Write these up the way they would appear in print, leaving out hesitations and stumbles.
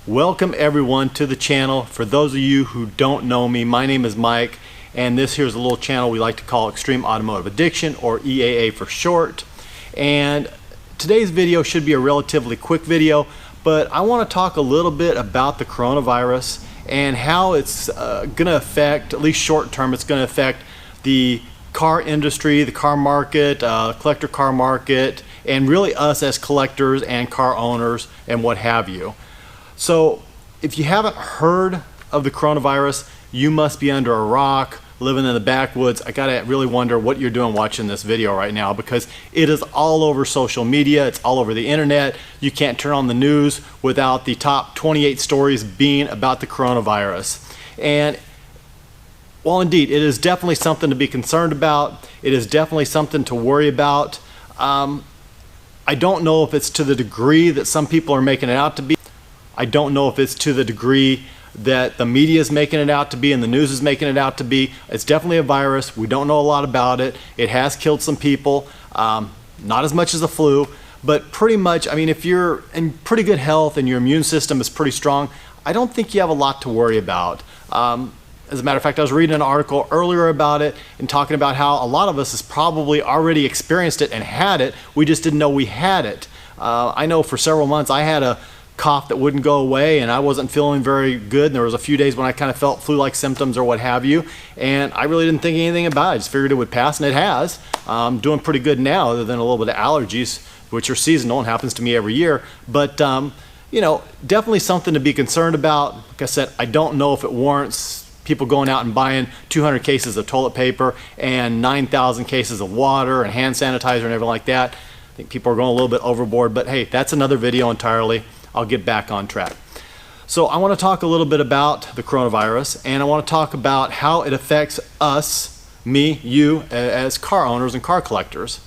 Welcome everyone to the channel. For those of you who don't know me, my name is Mike, and this here's a little channel we like to call Extreme Automotive Addiction, or EAA for short. And today's video should be a relatively quick video, but I want to talk a little bit about the coronavirus and how it's going to affect, at least short term, it's going to affect the car industry, the car market, collector car market, and really us as collectors and car owners and what have you. So if you haven't heard of the coronavirus, you must be under a rock, living in the backwoods. I gotta really wonder what you're doing watching this video right now, because it is all over social media, it's all over the internet. You can't turn on the news without the top 28 stories being about the coronavirus. And while indeed it is definitely something to be concerned about, it is definitely something to worry about, I don't know if it's to the degree that some people are making it out to be. I don't know if it's to the degree that the media is making it out to be and the news is making it out to be. It's definitely a virus. We don't know a lot about it. It has killed some people, not as much as the flu, but pretty much, I mean, if you're in pretty good health and your immune system is pretty strong, I don't think you have a lot to worry about. As a matter of fact, I was reading an article earlier about it and talking about how a lot of us has probably already experienced it and had it. We just didn't know we had it. I know for several months I had a cough that wouldn't go away, and I wasn't feeling very good, and there was a few days when I kind of felt flu-like symptoms or what have you, and I really didn't think anything about it. I just figured it would pass, and it has. I'm doing pretty good now, other than a little bit of allergies, which are seasonal and happens to me every year. But you know, definitely something to be concerned about. Like I said, I don't know if it warrants people going out and buying 200 cases of toilet paper and 9,000 cases of water and hand sanitizer and everything like that. I think people are going a little bit overboard, but hey, that's another video entirely. I'll get back on track. So I want to talk a little bit about the coronavirus, and I want to talk about how it affects us, me, you, as car owners and car collectors.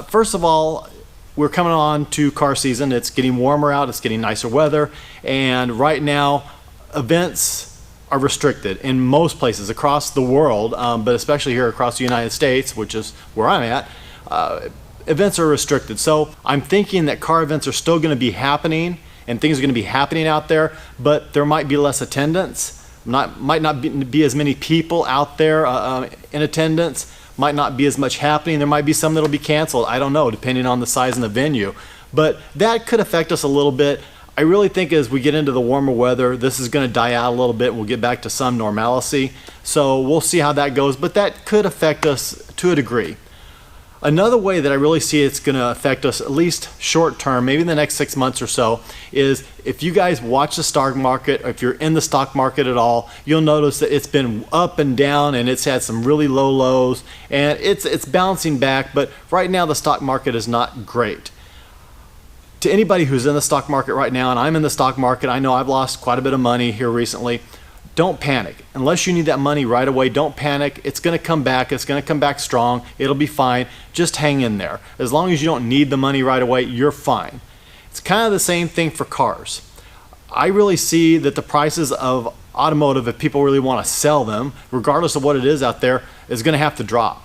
First of all, we're coming on to car season. It's getting warmer out, it's getting nicer weather, and right now events are restricted in most places across the world, but especially here across the United States, which is where I'm at. Events are restricted. So I'm thinking that car events are still going to be happening and things are going to be happening out there, but there might be less attendance, might not be as many people out there in attendance, might not be as much happening. There might be some that'll be canceled. I don't know, depending on the size and the venue. But that could affect us a little bit. I really think as we get into the warmer weather, this is going to die out a little bit. We'll get back to some normalcy. So we'll see how that goes, but that could affect us to a degree. Another way that I really see it's going to affect us, at least short term, maybe in the next 6 months or so, is if you guys watch the stock market, or if you're in the stock market at all, you'll notice that it's been up and down, and it's had some really low lows, and it's bouncing back, but right now the stock market is not great. To anybody who's in the stock market right now, and I'm in the stock market, I know I've lost quite a bit of money here recently. Don't panic. Unless you need that money right away, don't panic. It's going to come back. It's going to come back strong. It'll be fine. Just hang in there. As long as you don't need the money right away, you're fine. It's kind of the same thing for cars. I really see that the prices of automotive, if people really want to sell them, regardless of what it is out there, is going to have to drop.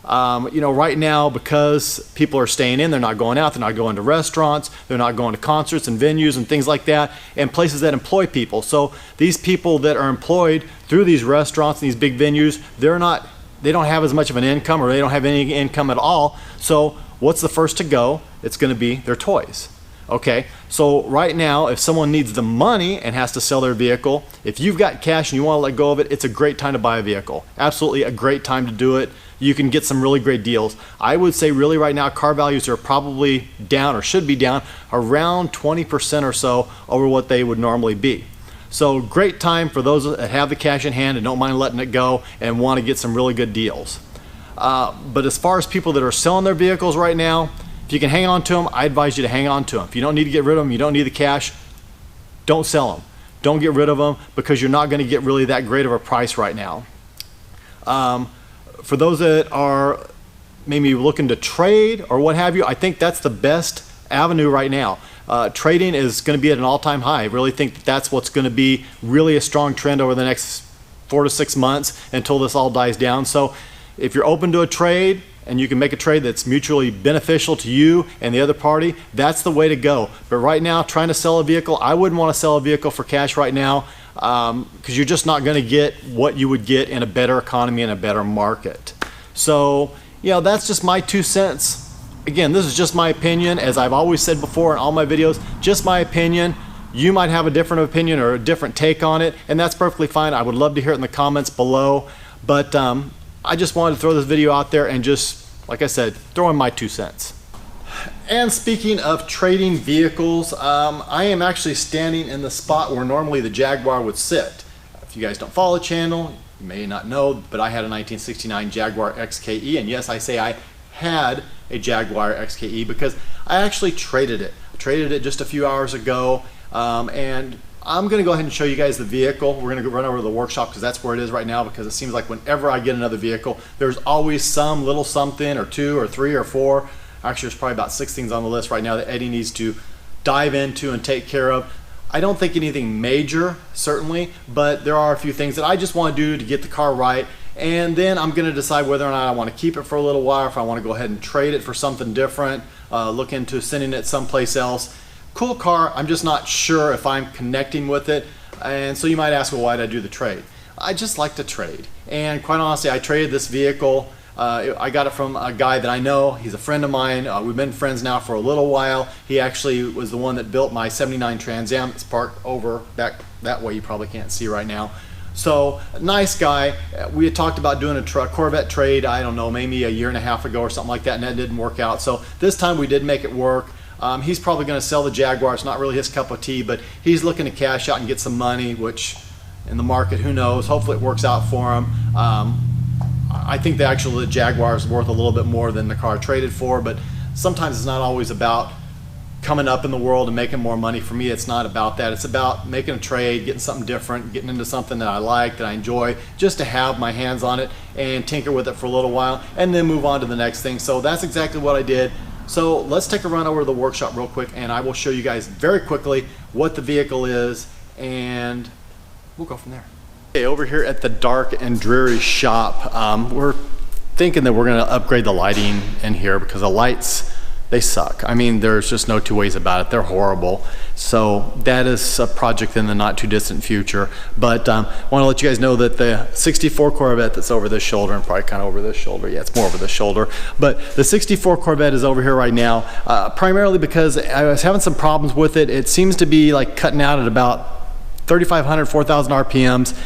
You know, right now, because people are staying in, they're not going out, they're not going to restaurants, they're not going to concerts and venues and things like that, and places that employ people. So these people that are employed through these restaurants and these big venues, they don't have as much of an income, or they don't have any income at all. So what's the first to go? It's going to be their toys. Okay, so right now, if someone needs the money and has to sell their vehicle, if you've got cash and you want to let go of it, it's a great time to buy a vehicle. Absolutely a great time to do it. You can get some really great deals. I would say really right now car values are probably down, or should be down, around 20% or so over what they would normally be. So great time for those that have the cash in hand and don't mind letting it go and want to get some really good deals. But as far as people that are selling their vehicles right now, if you can hang on to them, I advise you to hang on to them. If you don't need to get rid of them, you don't need the cash, don't sell them. Don't get rid of them, because you're not going to get really that great of a price right now. For those that are maybe looking to trade or what have you, I think that's the best avenue right now. Trading is going to be at an all-time high. I really think that that's what's going to be really a strong trend over the next 4 to 6 months until this all dies down. So if you're open to a trade, and you can make a trade that's mutually beneficial to you and the other party, that's the way to go. But right now, trying to sell a vehicle, I wouldn't want to sell a vehicle for cash right now, because you're just not going to get what you would get in a better economy and a better market. So, you know, that's just my 2 cents. Again, this is just my opinion. As I've always said before in all my videos, just my opinion. You might have a different opinion or a different take on it, and that's perfectly fine. I would love to hear it in the comments below. But I just wanted to throw this video out there and just, like I said, throw in my 2 cents. And speaking of trading vehicles, I am actually standing in the spot where normally the Jaguar would sit. If you guys don't follow the channel, you may not know, but I had a 1969 Jaguar XKE, and yes, I say I had a Jaguar XKE because I actually traded it. I traded it just a few hours ago, and I'm going to go ahead and show you guys the vehicle. We're going to run over to the workshop because that's where it is right now, because it seems like whenever I get another vehicle, there's always some little something or 2 or 3 or 4. Actually, there's probably about 6 things on the list right now that Eddie needs to dive into and take care of. I don't think anything major, certainly, but there are a few things that I just want to do to get the car right. And then I'm going to decide whether or not I want to keep it for a little while, or if I want to go ahead and trade it for something different, look into sending it someplace else. Cool car, I'm just not sure if I'm connecting with it. And so you might ask, well, why did I do the trade? I just like to trade. And quite honestly, I traded this vehicle. I got it from a guy that I know. He's a friend of mine. We've been friends now for a little while. He actually was the one that built my 79 Trans Am. It's parked over back that way. You probably can't see right now. So, nice guy. We had talked about doing a Corvette trade, I don't know, maybe a year and a half ago or something like that, and that didn't work out. So this time we did make it work. He's probably going to sell the Jaguar. It's not really his cup of tea, but he's looking to cash out and get some money, which in the market, who knows? Hopefully it works out for him. I think the Jaguar is worth a little bit more than the car traded for, but sometimes it's not always about coming up in the world and making more money. For me, it's not about that. It's about making a trade, getting something different, getting into something that I like, that I enjoy, just to have my hands on it and tinker with it for a little while and then move on to the next thing. So that's exactly what I did. So let's take a run over to the workshop real quick, and I will show you guys very quickly what the vehicle is, and we'll go from there. Okay, over here at the dark and dreary shop, we're thinking that we're going to upgrade the lighting in here because the lights, they suck. I mean, there's just no two ways about it. They're horrible. So that is a project in the not too distant future. But I want to let you guys know that the 64 Corvette that's over this shoulder, and probably kind of over this shoulder, yeah, it's more over the shoulder, but the 64 Corvette is over here right now, primarily because I was having some problems with it. It seems to be like cutting out at about 3,500, 4,000 RPMs.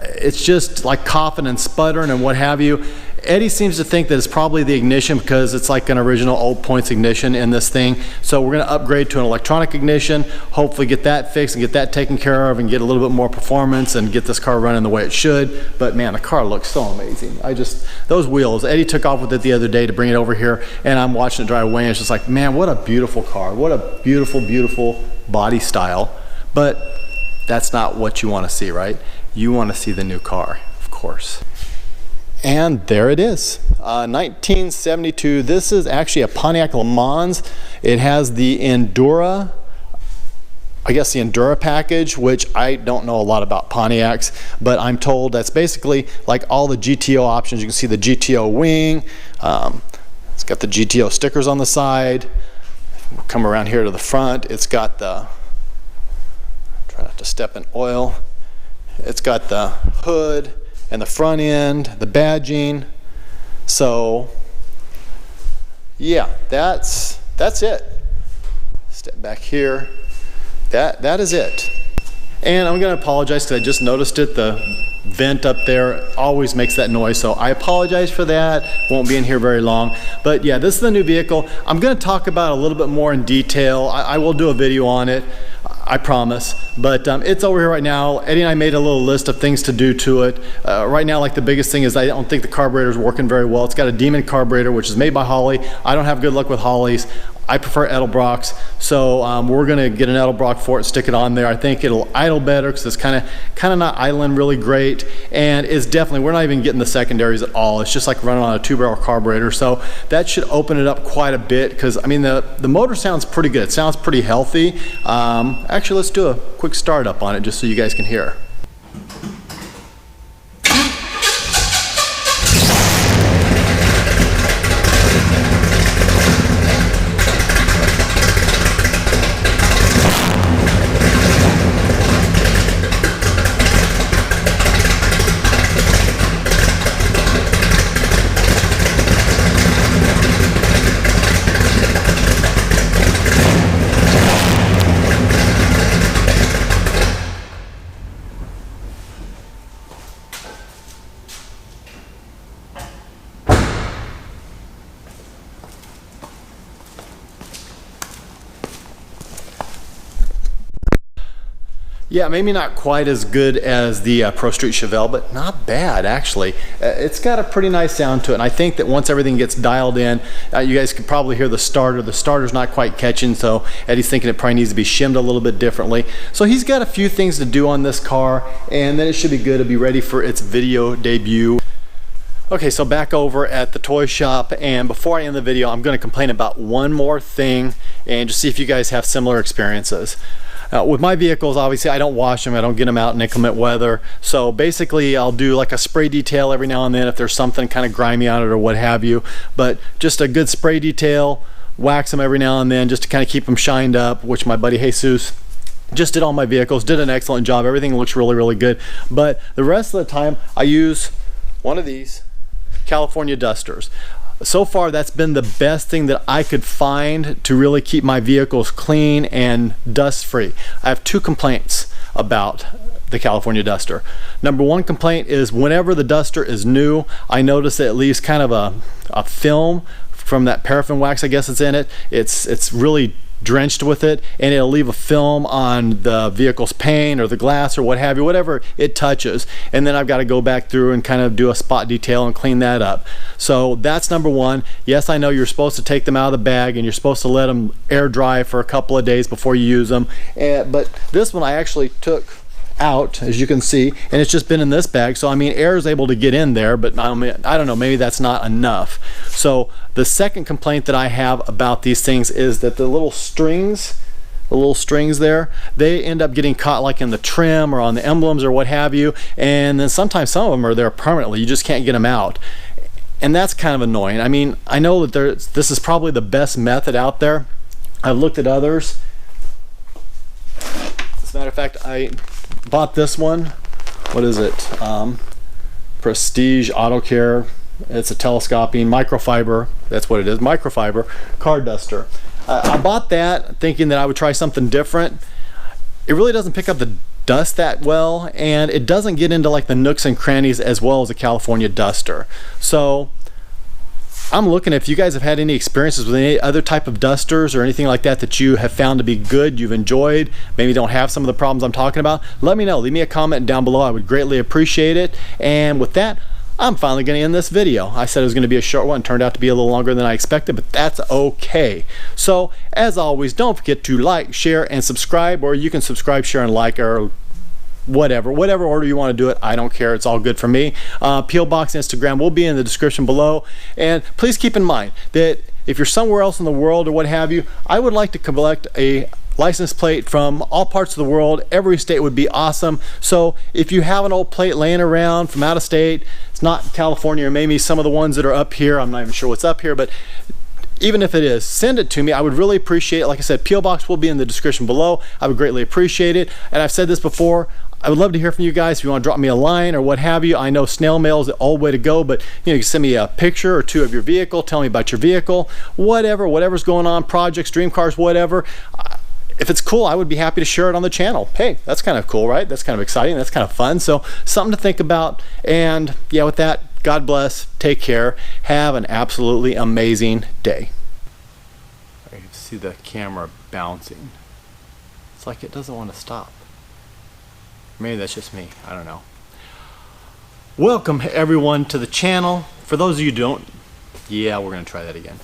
It's just like coughing and sputtering and what have you. Eddie seems to think that it's probably the ignition because it's like an original old points ignition in this thing. So we're going to upgrade to an electronic ignition, hopefully get that fixed and get that taken care of and get a little bit more performance and get this car running the way it should. But man, the car looks so amazing. Those wheels, Eddie took off with it the other day to bring it over here, and I'm watching it drive away, and it's just like, man, what a beautiful car. What a beautiful, beautiful body style. But that's not what you want to see, right? You want to see the new car, of course. And there it is, 1972. This is actually a Pontiac Le Mans. It has the Endura, I guess the Endura package, which I don't know a lot about Pontiacs, but I'm told that's basically like all the GTO options. You can see the GTO wing. It's got the GTO stickers on the side. We'll come around here to the front. It's got the, try not to step in oil. It's got the hood and the front end, the badging. So yeah, that's it. Step back here. That is it. And I'm going to apologize because I just noticed it. The vent up there always makes that noise, so I apologize for that. Won't be in here very long. But yeah, this is the new vehicle. I'm going to talk about it a little bit more in detail. I will do a video on it, I promise. But it's over here right now. Eddie and I made a little list of things to do to it. Right now, like the biggest thing is I don't think the carburetor is working very well. It's got a Demon carburetor, which is made by Holley. I don't have good luck with Holley's. I prefer Edelbrock's, so we're gonna get an Edelbrock for it, stick it on there. I think it'll idle better because it's kind of not idling really great, and it's definitely, we're not even getting the secondaries at all. It's just like running on a 2-barrel carburetor, so that should open it up quite a bit because I mean the motor sounds pretty good. It sounds pretty healthy. Actually, let's do a quick start up on it just so you guys can hear. Yeah, maybe not quite as good as the Pro Street Chevelle, but not bad actually. It's got a pretty nice sound to it, and I think that once everything gets dialed in, you guys could probably hear the starter. The starter's not quite catching, so Eddie's thinking it probably needs to be shimmed a little bit differently. So he's got a few things to do on this car, and then it should be good to be ready for its video debut. Okay, so back over at the toy shop, and before I end the video, I'm going to complain about one more thing and just see if you guys have similar experiences. With my vehicles, obviously I don't wash them, I don't get them out in inclement weather, so basically I'll do like a spray detail every now and then if there's something kind of grimy on it or what have you, but just a good spray detail, wax them every now and then just to kind of keep them shined up, which my buddy Jesus just did all my vehicles, did an excellent job. Everything looks really good, but the rest of the time I use one of these California dusters. So far that's been the best thing that I could find to really keep my vehicles clean and dust free. I have two complaints about the California duster. Number one complaint is whenever the duster is new, I notice that it leaves kind of a film from that paraffin wax, I guess it's in it. It's really drenched with it, and it'll leave a film on the vehicle's paint or the glass or what have you, whatever it touches, and then I've got to go back through and kind of do a spot detail and clean that up. So that's number one. Yes, I know you're supposed to take them out of the bag and you're supposed to let them air dry for a couple of days before you use them, but this one I actually took out, as you can see, and it's just been in this bag, so I mean air is able to get in there, but I don't know, maybe that's not enough. So the second complaint that I have about these things is that the little strings there, they end up getting caught like in the trim or on the emblems or what have you, and then sometimes some of them are there permanently, you just can't get them out, and that's kind of annoying. I mean, I know that this is probably the best method out there. I've looked at others. As a matter of fact, I bought this one. What is it? Prestige Auto Care. It's a telescoping microfiber. That's what it is. Microfiber car duster. I bought that thinking that I would try something different. It really doesn't pick up the dust that well, and it doesn't get into like the nooks and crannies as well as a California duster. So I'm looking if you guys have had any experiences with any other type of dusters or anything like that that you have found to be good, you've enjoyed, maybe don't have some of the problems I'm talking about. Let me know. Leave me a comment down below. I would greatly appreciate it. And with that, I'm finally going to end this video. I said it was going to be a short one. It turned out to be a little longer than I expected, but that's okay. So as always, don't forget to like, share, and subscribe, or you can subscribe, share, and like, or whatever order you want to do it. I don't care, it's all good for me. P.O. Box and Instagram will be in the description below, and please keep in mind that if you're somewhere else in the world or what have you, I would like to collect a license plate from all parts of the world. Every state would be awesome. So if you have an old plate laying around from out of state, it's not California, or maybe some of the ones that are up here, I'm not even sure what's up here, but even if it is, send it to me. I would really appreciate it. Like I said, P.O. Box will be in the description below. I would greatly appreciate it. And I've said this before, I would love to hear from you guys. If you want to drop me a line or what have you, I know snail mail is the old way to go, but you can send me a picture or two of your vehicle, tell me about your vehicle, whatever's going on, projects, dream cars, whatever. If it's cool, I would be happy to share it on the channel. Hey, that's kind of cool, right? That's kind of exciting, that's kind of fun, so something to think about. And yeah, with that, God bless, take care, have an absolutely amazing day. You can see the camera bouncing. It's like it doesn't want to stop. Maybe that's just me, I don't know. Welcome everyone to the channel. For those of you who don't, yeah, we're gonna try that again.